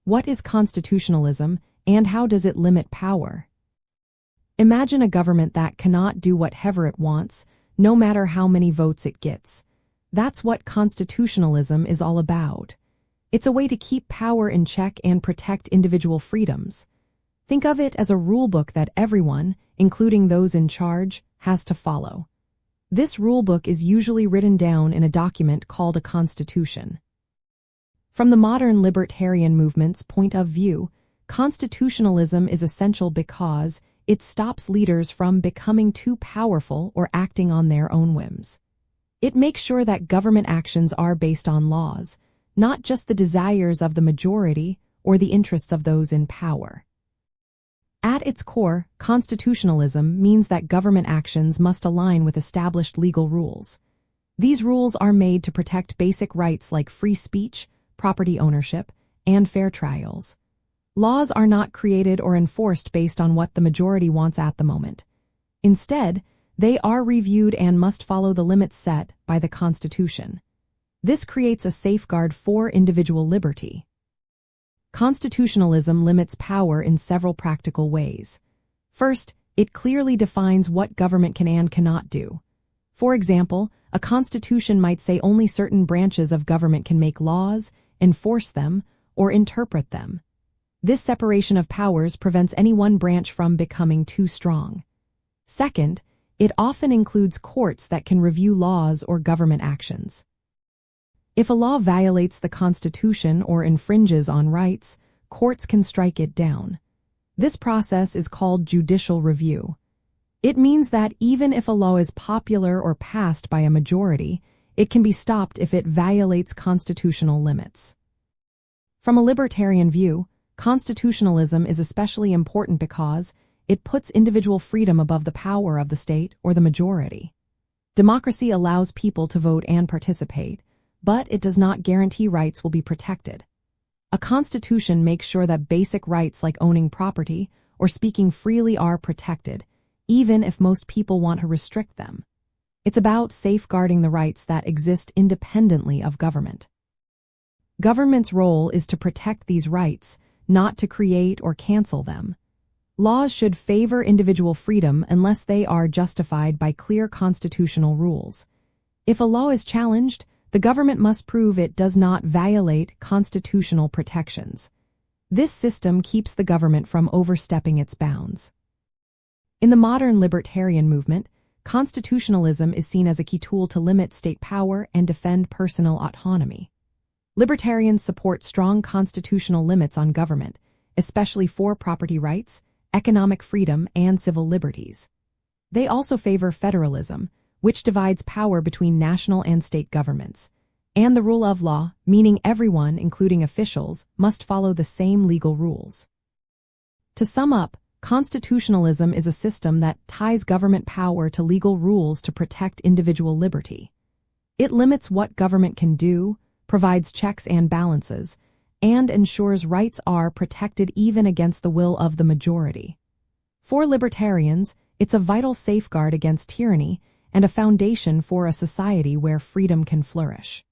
What is constitutionalism, and how does it limit power? Imagine a government that cannot do whatever it wants, no matter how many votes it gets. That's what constitutionalism is all about. It's a way to keep power in check and protect individual freedoms. Think of it as a rulebook that everyone, including those in charge, has to follow. This rulebook is usually written down in a document called a constitution. From the modern libertarian movement's point of view, constitutionalism is essential because it stops leaders from becoming too powerful or acting on their own whims. It makes sure that government actions are based on laws, not just the desires of the majority or the interests of those in power. At its core, constitutionalism means that government actions must align with established legal rules. These rules are made to protect basic rights like free speech, property ownership, and fair trials. Laws are not created or enforced based on what the majority wants at the moment. Instead, they are reviewed and must follow the limits set by the Constitution. This creates a safeguard for individual liberty. Constitutionalism limits power in several practical ways. First, it clearly defines what government can and cannot do. For example, a constitution might say only certain branches of government can make laws, enforce them, or interpret them. This separation of powers prevents any one branch from becoming too strong. Second, it often includes courts that can review laws or government actions. If a law violates the Constitution or infringes on rights, courts can strike it down. This process is called judicial review. It means that even if a law is popular or passed by a majority, it can be stopped if it violates constitutional limits. From a libertarian view, constitutionalism is especially important because it puts individual freedom above the power of the state or the majority. Democracy allows people to vote and participate, but it does not guarantee rights will be protected. A constitution makes sure that basic rights like owning property or speaking freely are protected, even if most people want to restrict them. It's about safeguarding the rights that exist independently of government. Government's role is to protect these rights, not to create or cancel them. Laws should favor individual freedom unless they are justified by clear constitutional rules. If a law is challenged, the government must prove it does not violate constitutional protections. This system keeps the government from overstepping its bounds. In the modern libertarian movement, constitutionalism is seen as a key tool to limit state power and defend personal autonomy. Libertarians support strong constitutional limits on government, especially for property rights, economic freedom, and civil liberties. They also favor federalism, which divides power between national and state governments, and the rule of law, meaning everyone, including officials, must follow the same legal rules. To sum up, constitutionalism is a system that ties government power to legal rules to protect individual liberty. It limits what government can do, provides checks and balances, and ensures rights are protected even against the will of the majority. For libertarians, it's a vital safeguard against tyranny and a foundation for a society where freedom can flourish.